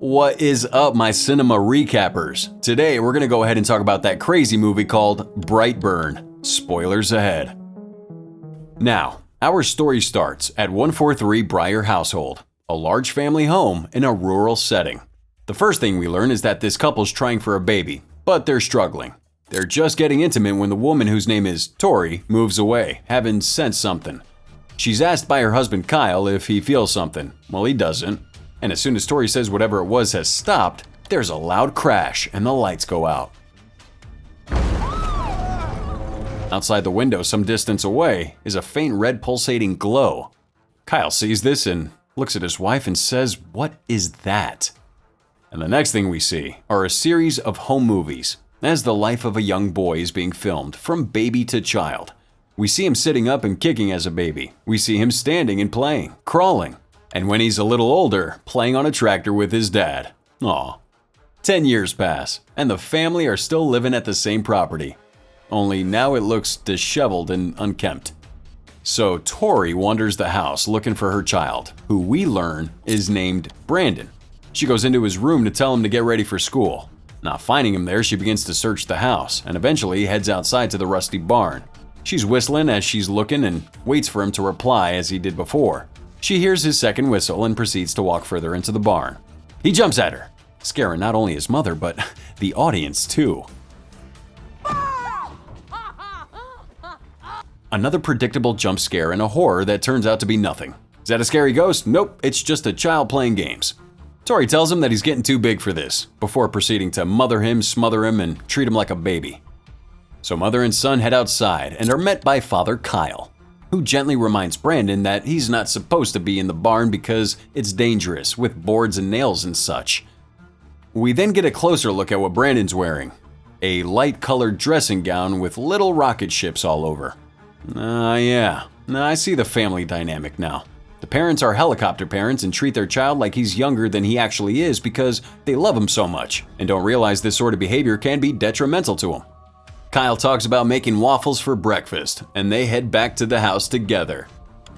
What is up, my cinema recappers? Today we're gonna go ahead and talk about that crazy movie called Brightburn. Spoilers ahead. Now, our story starts at 143 BREYER household, a large family home in a rural setting. The first thing we learn is that this couple's trying for a baby, but they're struggling. They're just getting intimate when the woman whose name is TORI moves away, having sensed something. She's asked by her husband KILE if he feels something. Well, he doesn't. And as soon as TORI says whatever it was has stopped, there's a loud crash and the lights go out. Outside the window some distance away is a faint red pulsating glow. KILE sees this and looks at his wife and says, "What is that?" And the next thing we see are a series of home movies as the life of a young boy is being filmed from baby to child. We see him sitting up and kicking as a baby. We see him standing and playing, crawling. And when he's a little older, playing on a tractor with his dad. Aw. 10 years pass, and the family are still living at the same property. Only now it looks disheveled and unkempt. So TORI wanders the house looking for her child, who we learn is named Brandon. She goes into his room to tell him to get ready for school. Not finding him there, she begins to search the house, and eventually heads outside to the rusty barn. She's whistling as she's looking and waits for him to reply as he did before. She hears his second whistle and proceeds to walk further into the barn. He jumps at her, scaring not only his mother, but the audience too. Another predictable jump scare and a horror that turns out to be nothing. Is that a scary ghost? Nope, it's just a child playing games. TORI tells him that he's getting too big for this, before proceeding to mother him, smother him, and treat him like a baby. So mother and son head outside and are met by Father KILE, who gently reminds Brandon that he's not supposed to be in the barn because it's dangerous with boards and nails and such. We then get a closer look at what Brandon's wearing. A light-colored dressing gown with little rocket ships all over. Yeah, I see the family dynamic now. The parents are helicopter parents and treat their child like he's younger than he actually is because they love him so much and don't realize this sort of behavior can be detrimental to him. KILE talks about making waffles for breakfast, and they head back to the house together.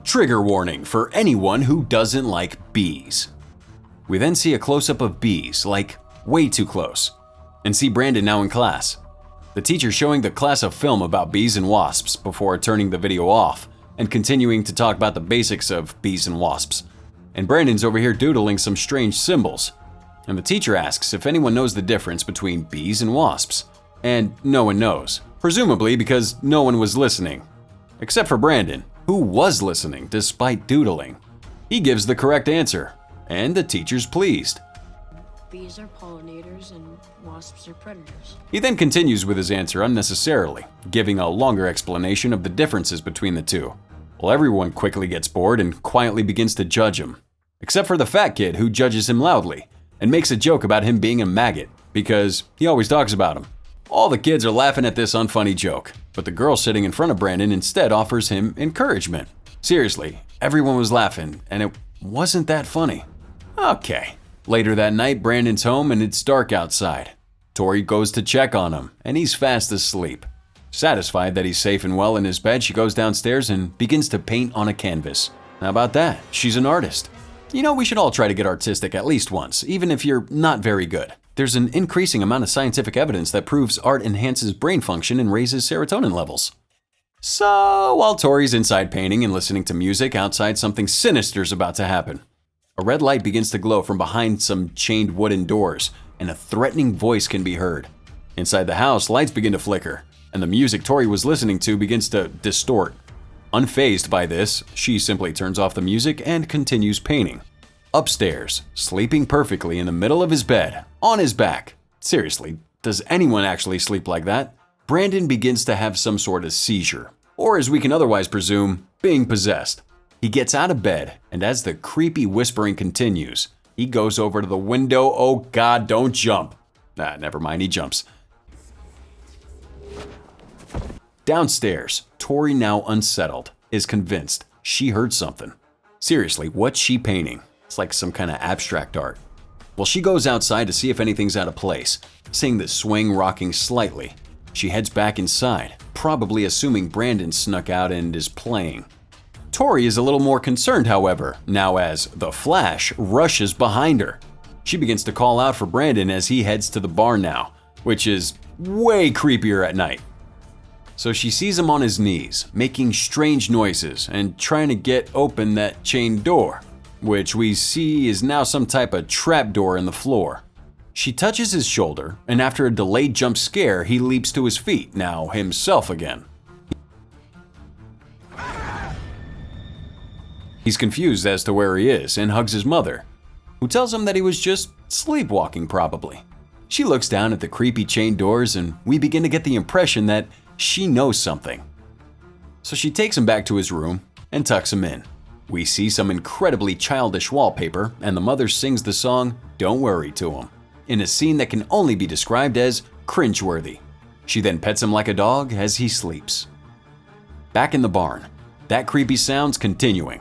Trigger warning for anyone who doesn't like bees. We then see a close-up of bees, like way too close, and see Brandon now in class. The teacher showing the class a film about bees and wasps before turning the video off and continuing to talk about the basics of bees and wasps. And Brandon's over here doodling some strange symbols. And the teacher asks if anyone knows the difference between bees and wasps. And no one knows, presumably because no one was listening. Except for Brandon, who was listening despite doodling. He gives the correct answer, and the teacher's pleased. Bees are pollinators and wasps are predators. He then continues with his answer unnecessarily, giving a longer explanation of the differences between the two. Well, everyone quickly gets bored and quietly begins to judge him. Except for the fat kid who judges him loudly and makes a joke about him being a maggot because he always talks about him. All the kids are laughing at this unfunny joke, but the girl sitting in front of Brandon instead offers him encouragement. Seriously, everyone was laughing, and it wasn't that funny. Okay. Later that night, Brandon's home and it's dark outside. TORI goes to check on him, and he's fast asleep. Satisfied that he's safe and well in his bed, she goes downstairs and begins to paint on a canvas. How about that? She's an artist. You know, we should all try to get artistic at least once, even if you're not very good. There's an increasing amount of scientific evidence that proves art enhances brain function and raises serotonin levels. So, while TORI's inside painting and listening to music, outside something sinister's about to happen. A red light begins to glow from behind some chained wooden doors, and a threatening voice can be heard. Inside the house, lights begin to flicker, and the music TORI was listening to begins to distort. Unfazed by this, she simply turns off the music and continues painting. Upstairs, sleeping perfectly in the middle of his bed, on his back. Seriously, does anyone actually sleep like that? Brandon begins to have some sort of seizure, or as we can otherwise presume, being possessed. He gets out of bed, and as the creepy whispering continues, he goes over to the window. Oh God, don't jump. Never mind, he jumps. Downstairs, TORI, now unsettled, is convinced she heard something. Seriously, what's she painting? It's like some kind of abstract art. Well, she goes outside to see if anything's out of place, seeing the swing rocking slightly. She heads back inside, probably assuming Brandon snuck out and is playing. TORI is a little more concerned, however, now as the Flash rushes behind her. She begins to call out for Brandon as he heads to the barn now, which is way creepier at night. So she sees him on his knees, making strange noises and trying to get open that chain door, which we see is now some type of trap door in the floor. She touches his shoulder, and after a delayed jump scare, he leaps to his feet, now himself again. He's confused as to where he is and hugs his mother, who tells him that he was just sleepwalking probably. She looks down at the creepy chain doors and we begin to get the impression that she knows something. So she takes him back to his room and tucks him in. We see some incredibly childish wallpaper and the mother sings the song "Don't Worry" to him, in a scene that can only be described as cringeworthy. She then pets him like a dog as he sleeps. Back in the barn, that creepy sound's continuing.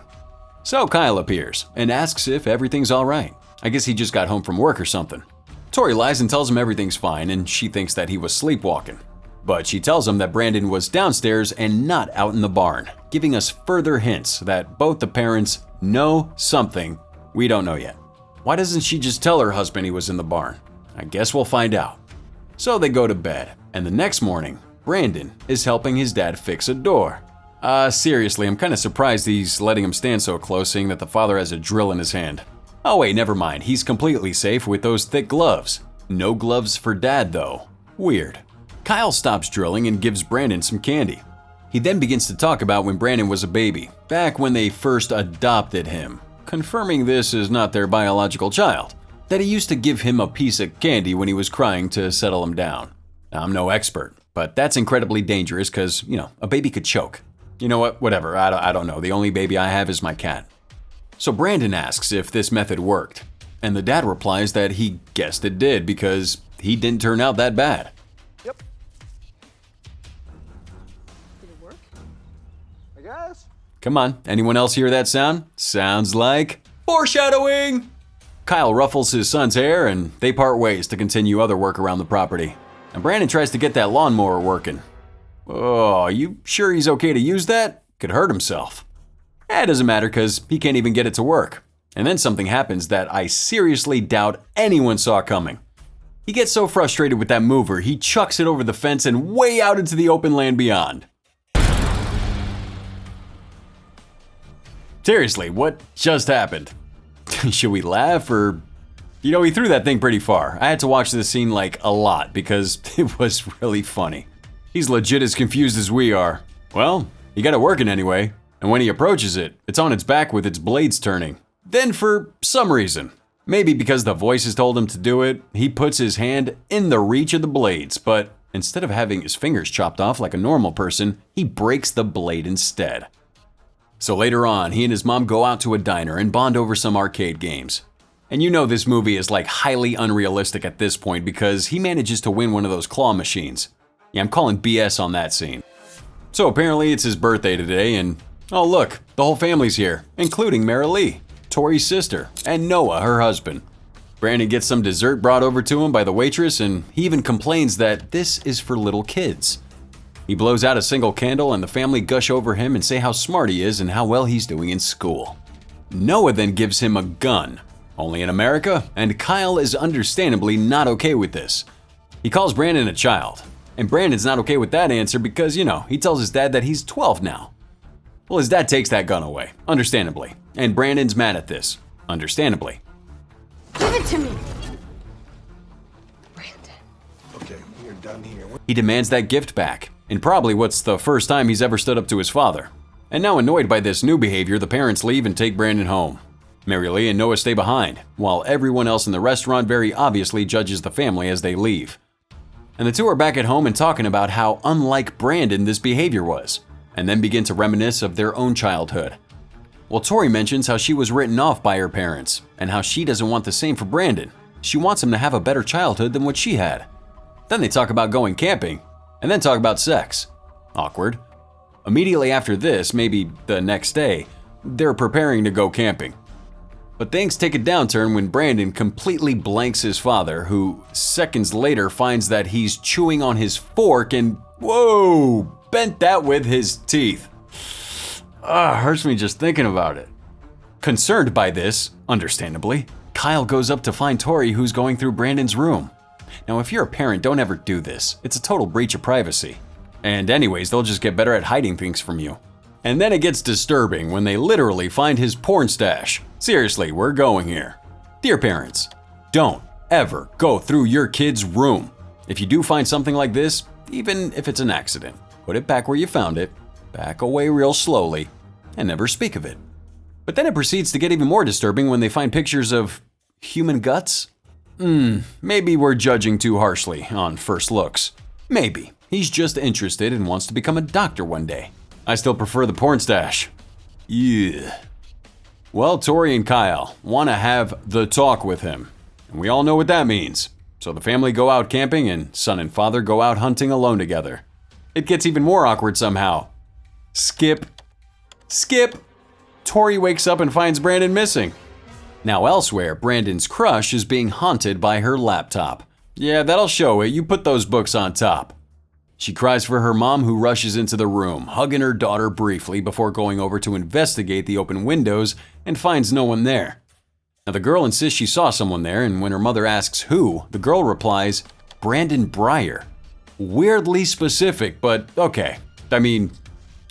So Kyle appears and asks if everything's alright. I guess he just got home from work or something. Tori lies and tells him everything's fine and she thinks that he was sleepwalking. But she tells him that Brandon was downstairs and not out in the barn, giving us further hints that both the parents know something we don't know yet. Why doesn't she just tell her husband he was in the barn? I guess we'll find out. So they go to bed, and the next morning, Brandon is helping his dad fix a door. Seriously, I'm kind of surprised he's letting him stand so close, seeing that the father has a drill in his hand. Oh wait, never mind, he's completely safe with those thick gloves. No gloves for dad though. Weird. Kyle stops drilling and gives Brandon some candy. He then begins to talk about when Brandon was a baby, back when they first adopted him, confirming this is not their biological child, that he used to give him a piece of candy when he was crying to settle him down. I'm no expert, but that's incredibly dangerous because, a baby could choke. You know what, whatever, I don't know, the only baby I have is my cat. So Brandon asks if this method worked, and the dad replies that he guessed it did because he didn't turn out that bad. Yep. Did it work? I guess. Come on, anyone else hear that sound? Sounds like foreshadowing! Kyle ruffles his son's hair and they part ways to continue other work around the property. And Brandon tries to get that lawnmower working. Oh, you sure he's okay to use that? Could hurt himself. It doesn't matter because he can't even get it to work. And then something happens that I seriously doubt anyone saw coming. He gets so frustrated with that mover, he chucks it over the fence and way out into the open land beyond. Seriously, what just happened? Should we laugh or... he threw that thing pretty far. I had to watch this scene a lot because it was really funny. He's legit as confused as we are. Well, he got it working anyway. And when he approaches it, it's on its back with its blades turning. Then for some reason, maybe because the voices told him to do it, he puts his hand in the reach of the blades, but instead of having his fingers chopped off like a normal person, he breaks the blade instead. So later on, he and his mom go out to a diner and bond over some arcade games. And this movie is highly unrealistic at this point because he manages to win one of those claw machines. Yeah, I'm calling BS on that scene. So apparently it's his birthday today and oh look, the whole family's here, including Mara Lee, Tori's sister, and Noah, her husband. Brandon gets some dessert brought over to him by the waitress and he even complains that this is for little kids. He blows out a single candle and the family gush over him and say how smart he is and how well he's doing in school. Noah then gives him a gun, only in America, and Kyle is understandably not okay with this. He calls Brandon a child, and Brandon's not okay with that answer because, he tells his dad that he's 12 now. Well, his dad takes that gun away, understandably, and Brandon's mad at this, understandably. Give it to me! Brandon. Okay, we're done here. He demands that gift back, in probably what's the first time he's ever stood up to his father. And now annoyed by this new behavior, the parents leave and take Brandon home. Mary Lee and Noah stay behind, while everyone else in the restaurant very obviously judges the family as they leave. And the two are back at home and talking about how unlike Brandon this behavior was, and then begin to reminisce of their own childhood. Well, Tori mentions how she was written off by her parents, and how she doesn't want the same for Brandon. She wants him to have a better childhood than what she had. Then they talk about going camping, and then talk about sex. Awkward. Immediately after this, maybe the next day, they're preparing to go camping. But things take a downturn when Brandon completely blanks his father, who seconds later finds that he's chewing on his fork and, whoa, bent that with his teeth. Hurts me just thinking about it. Concerned by this, understandably, Kyle goes up to find Tori, who's going through Brandon's room. Now, if you're a parent, don't ever do this. It's a total breach of privacy. And anyways, they'll just get better at hiding things from you. And then it gets disturbing when they literally find his porn stash. Seriously, we're going here. Dear parents, don't ever go through your kid's room. If you do find something like this, even if it's an accident, put it back where you found it, back away real slowly, and never speak of it. But then it proceeds to get even more disturbing when they find pictures of human guts. Maybe we're judging too harshly on first looks. Maybe he's just interested and wants to become a doctor one day. I still prefer the porn stash. Yeah. Well, Tori and Kyle want to have the talk with him. And we all know what that means. So the family go out camping and son and father go out hunting alone together. It gets even more awkward somehow. Skip. Tori wakes up and finds Brandon missing. Now elsewhere, Brandon's crush is being haunted by her laptop. Yeah, that'll show it. You put those books on top. She cries for her mom, who rushes into the room, hugging her daughter briefly before going over to investigate the open windows and finds no one there. Now the girl insists she saw someone there, and when her mother asks who, the girl replies, Brandon BREYER. Weirdly specific, but okay. I mean,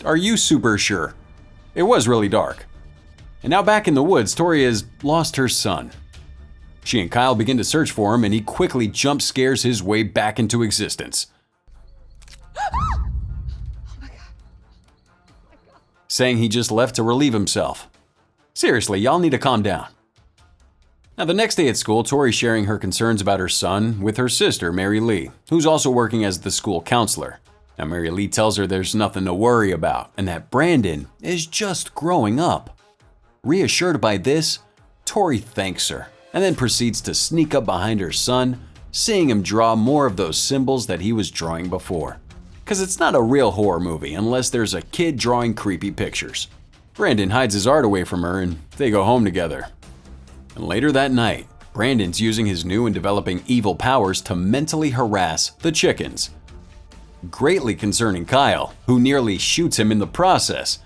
are you super sure? It was really dark. And now back in the woods, Tori has lost her son. She and Kyle begin to search for him, and he quickly jump scares his way back into existence. Saying he just left to relieve himself. Seriously, y'all need to calm down. Now the next day at school, Tori's sharing her concerns about her son with her sister, Mary Lee, who's also working as the school counselor. Now Mary Lee tells her there's nothing to worry about and that Brandon is just growing up. Reassured by this, Tori thanks her and then proceeds to sneak up behind her son, seeing him draw more of those symbols that he was drawing before. Because it's not a real horror movie unless there's a kid drawing creepy pictures. Brandon hides his art away from her and they go home together. And later that night, Brandon's using his new and developing evil powers to mentally harass the chickens. Greatly concerning Kyle, who nearly shoots him in the process.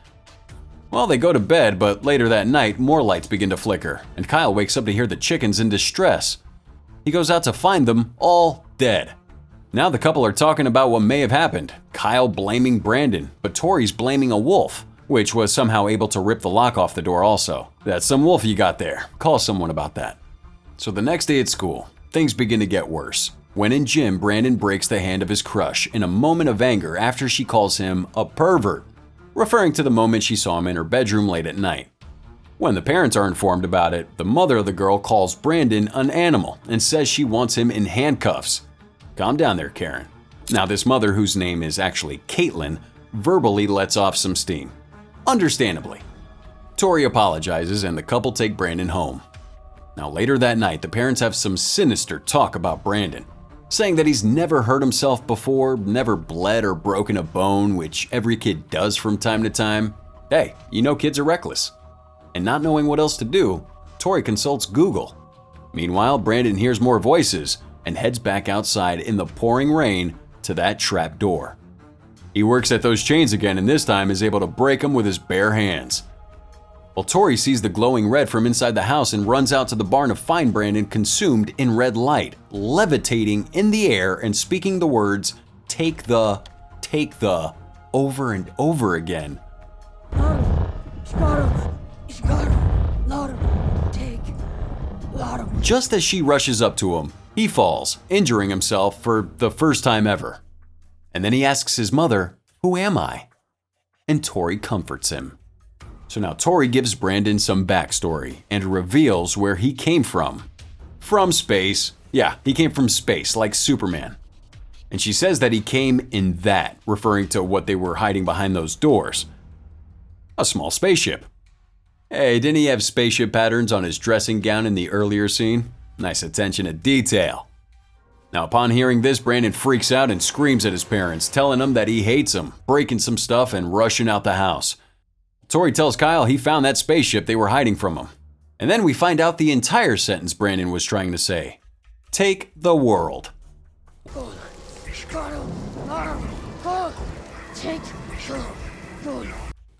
Well, they go to bed, but later that night, more lights begin to flicker, and Kyle wakes up to hear the chickens in distress. He goes out to find them all dead. Now the couple are talking about what may have happened, Kyle blaming Brandon, but Tori's blaming a wolf, which was somehow able to rip the lock off the door also. That's some wolf you got there. Call someone about that. So the next day at school, things begin to get worse. When in gym, Brandon breaks the hand of his crush in a moment of anger after she calls him a pervert, referring to the moment she saw him in her bedroom late at night. When the parents are informed about it, the mother of the girl calls Brandon an animal and says she wants him in handcuffs. Calm down there, Karen. Now this mother, whose name is actually Caitlin, verbally lets off some steam. Understandably. Tori apologizes and the couple take Brandon home. Now later that night, the parents have some sinister talk about Brandon, saying that he's never hurt himself before, never bled or broken a bone, which every kid does from time to time. Hey, you know kids are reckless. And not knowing what else to do, Tori consults Google. Meanwhile, Brandon hears more voices and heads back outside in the pouring rain to that trap door. He works at those chains again and this time is able to break them with his bare hands. Well, Tori sees the glowing red from inside the house and runs out to the barn to find Brandon consumed in red light, levitating in the air and speaking the words, take the, over and over again. Just as she rushes up to him, he falls, injuring himself for the first time ever. And then he asks his mother, "Who am I?" And Tori comforts him. So now Tori gives Brandon some backstory and reveals where he came from. From space. Yeah, he came from space, like Superman. And she says that he came in that, referring to what they were hiding behind those doors. A small spaceship. Hey, didn't he have spaceship patterns on his dressing gown in the earlier scene? Nice attention to detail. Now upon hearing this, Brandon freaks out and screams at his parents, telling them that he hates them, breaking some stuff and rushing out the house. Tori tells Kyle he found that spaceship they were hiding from him. And then we find out the entire sentence Brandon was trying to say. Take the world.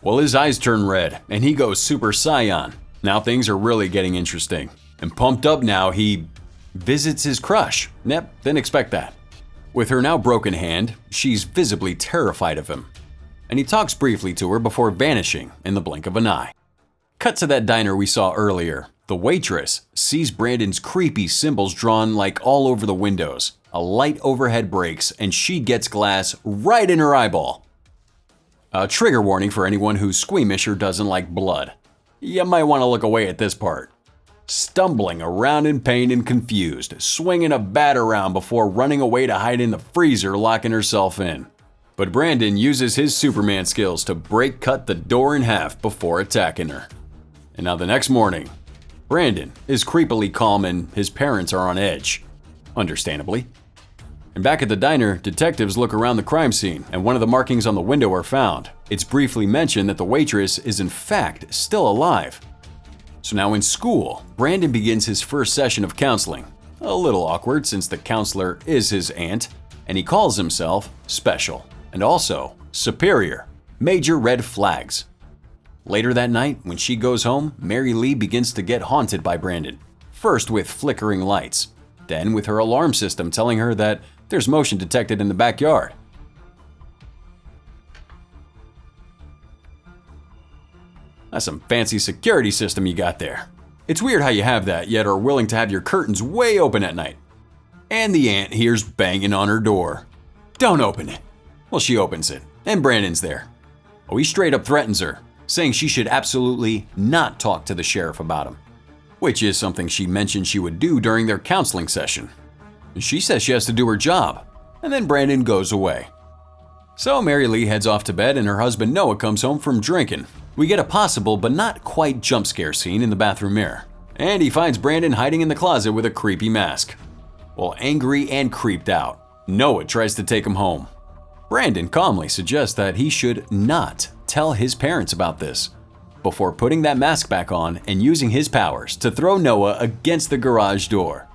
Well, his eyes turn red and he goes Super Saiyan. Now things are really getting interesting. And pumped up now, he visits his crush. Yep, didn't expect that. With her now broken hand, she's visibly terrified of him. And he talks briefly to her before vanishing in the blink of an eye. Cut to that diner we saw earlier. The waitress sees Brandon's creepy symbols drawn like all over the windows. A light overhead breaks and she gets glass right in her eyeball. A trigger warning for anyone who's squeamish or doesn't like blood. You might want to look away at this part. Stumbling around in pain and confused, swinging a bat around before running away to hide in the freezer, locking herself in. But Brandon uses his Superman skills to cut the door in half before attacking her. And now the next morning, Brandon is creepily calm and his parents are on edge. Understandably. And back at the diner, detectives look around the crime scene and one of the markings on the window are found. It's briefly mentioned that the waitress is in fact still alive. So now in school, Brandon begins his first session of counseling. A little awkward since the counselor is his aunt, and he calls himself Special and also Superior. Major red flags. Later that night, when she goes home, Mary Lee begins to get haunted by Brandon. First with flickering lights, then with her alarm system telling her that there's motion detected in the backyard. That's some fancy security system you got there. It's weird how you have that, yet are willing to have your curtains way open at night. And the aunt hears banging on her door. Don't open it. Well, she opens it, and Brandon's there. Oh, he straight up threatens her, saying she should absolutely not talk to the sheriff about him, which is something she mentioned she would do during their counseling session. She says she has to do her job, and then Brandon goes away. So Mary Lee heads off to bed and her husband Noah comes home from drinking. We get a possible but not quite jump scare scene in the bathroom mirror, and he finds Brandon hiding in the closet with a creepy mask. Well, angry and creeped out, Noah tries to take him home. Brandon calmly suggests that he should not tell his parents about this, before putting that mask back on and using his powers to throw Noah against the garage door.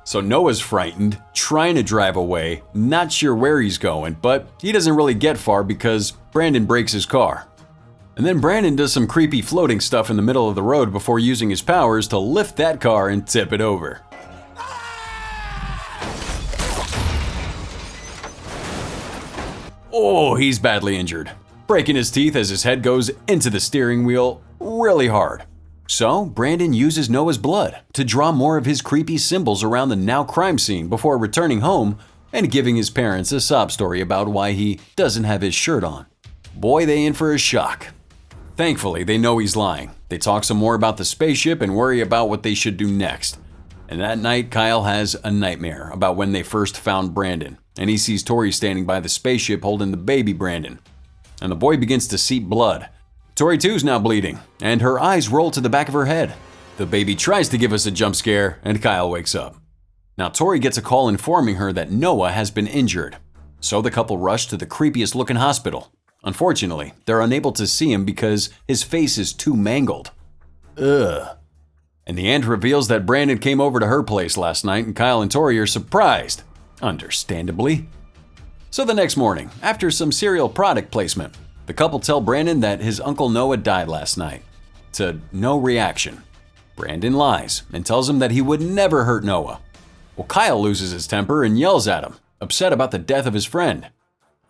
So Noah's frightened, trying to drive away, not sure where he's going, but he doesn't really get far because Brandon breaks his car. And then Brandon does some creepy floating stuff in the middle of the road before using his powers to lift that car and tip it over. Oh, he's badly injured, breaking his teeth as his head goes into the steering wheel really hard. So Brandon uses Noah's blood to draw more of his creepy symbols around the now crime scene before returning home and giving his parents a sob story about why he doesn't have his shirt on. Boy, they in for a shock. Thankfully, they know he's lying. They talk some more about the spaceship and worry about what they should do next. And that night, Kyle has a nightmare about when they first found Brandon, and he sees Tori standing by the spaceship holding the baby Brandon. And the boy begins to seep blood. Tori too's now bleeding, and her eyes roll to the back of her head. The baby tries to give us a jump scare, and Kyle wakes up. Now Tori gets a call informing her that Noah has been injured. So the couple rush to the creepiest looking hospital. Unfortunately, they're unable to see him because his face is too mangled. Ugh. And the aunt reveals that Brandon came over to her place last night and Kyle and Tori are surprised. Understandably. So the next morning, after some cereal product placement, the couple tell Brandon that his uncle Noah died last night. To no reaction. Brandon lies and tells him that he would never hurt Noah. Well, Kyle loses his temper and yells at him, upset about the death of his friend.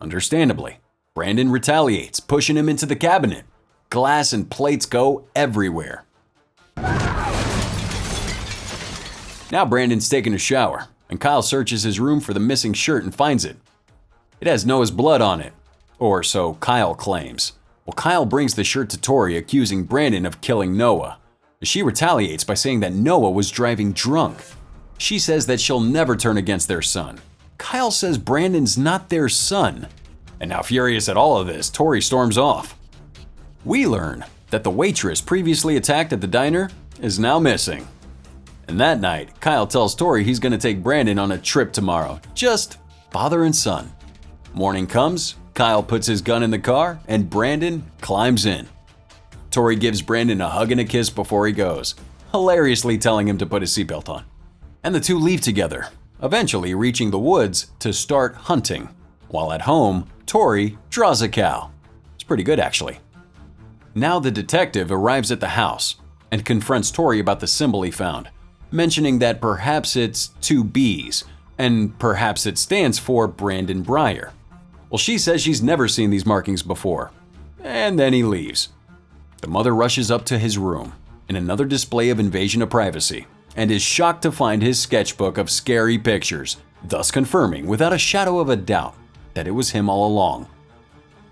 Understandably, Brandon retaliates, pushing him into the cabinet. Glass and plates go everywhere. Now Brandon's taking a shower, and Kyle searches his room for the missing shirt and finds it. It has Noah's blood on it, or so Kyle claims. Well, Kyle brings the shirt to Tori, accusing Brandon of killing Noah. She retaliates by saying that Noah was driving drunk. She says that she'll never turn against their son. Kyle says Brandon's not their son. And now furious at all of this, Tori storms off. We learn that the waitress previously attacked at the diner is now missing. And that night, Kyle tells Tori he's going to take Brandon on a trip tomorrow, just father and son. Morning comes, Kyle puts his gun in the car, and Brandon climbs in. Tori gives Brandon a hug and a kiss before he goes, hilariously telling him to put his seatbelt on. And the two leave together, eventually reaching the woods to start hunting. While at home, Tori draws a cow. It's pretty good, actually. Now the detective arrives at the house and confronts Tori about the symbol he found. mentioning that perhaps it's two B's, and perhaps it stands for Brandon Breyer. Well, she says she's never seen these markings before, and then he leaves. The mother rushes up to his room, in another display of invasion of privacy, and is shocked to find his sketchbook of scary pictures, thus confirming without a shadow of a doubt that it was him all along.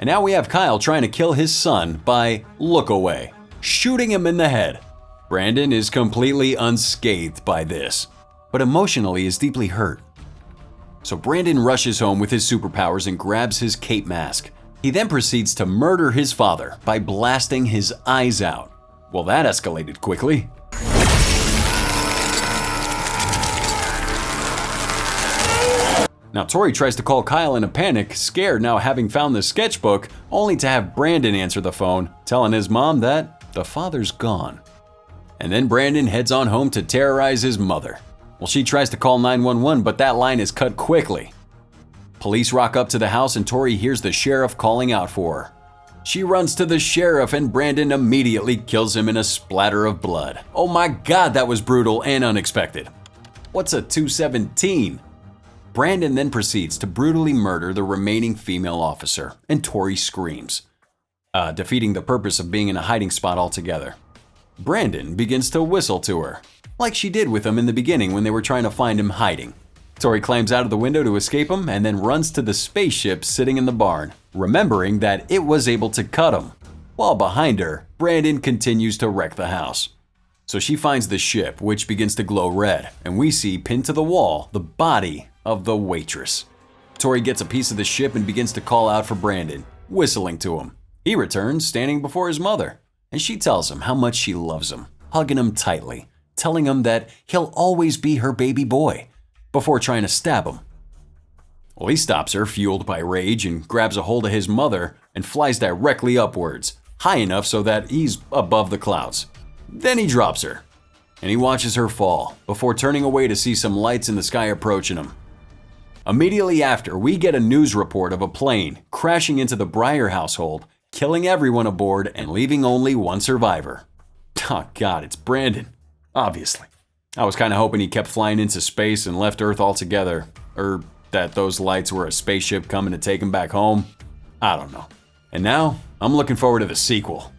And now we have Kyle trying to kill his son by look away, shooting him in the head. Brandon is completely unscathed by this, but emotionally is deeply hurt. So Brandon rushes home with his superpowers and grabs his cape mask. He then proceeds to murder his father by blasting his eyes out. Well, that escalated quickly. Now Tori tries to call Kyle in a panic, scared now having found the sketchbook, only to have Brandon answer the phone, telling his mom that the father's gone. And then Brandon heads on home to terrorize his mother. Well, she tries to call 911, but that line is cut quickly. Police rock up to the house and Tori hears the sheriff calling out for her. She runs to the sheriff and Brandon immediately kills him in a splatter of blood. Oh my god, that was brutal and unexpected. What's a 217? Brandon then proceeds to brutally murder the remaining female officer, and Tori screams, defeating the purpose of being in a hiding spot altogether. Brandon begins to whistle to her, like she did with him in the beginning when they were trying to find him hiding. Tori climbs out of the window to escape him and then runs to the spaceship sitting in the barn, remembering that it was able to cut him. While behind her, Brandon continues to wreck the house. So she finds the ship, which begins to glow red, and we see pinned to the wall the body of the waitress. Tori gets a piece of the ship and begins to call out for Brandon, whistling to him. He returns, standing before his mother, and she tells him how much she loves him, hugging him tightly, telling him that he'll always be her baby boy, before trying to stab him. Well, he stops her, fueled by rage, and grabs a hold of his mother and flies directly upwards, high enough so that he's above the clouds. Then he drops her, and he watches her fall, before turning away to see some lights in the sky approaching him. Immediately after, we get a news report of a plane crashing into the Breyer household, killing everyone aboard and leaving only one survivor. Oh god, it's Brandon. Obviously. I was kind of hoping he kept flying into space and left Earth altogether, or that those lights were a spaceship coming to take him back home. I don't know. And now, I'm looking forward to the sequel.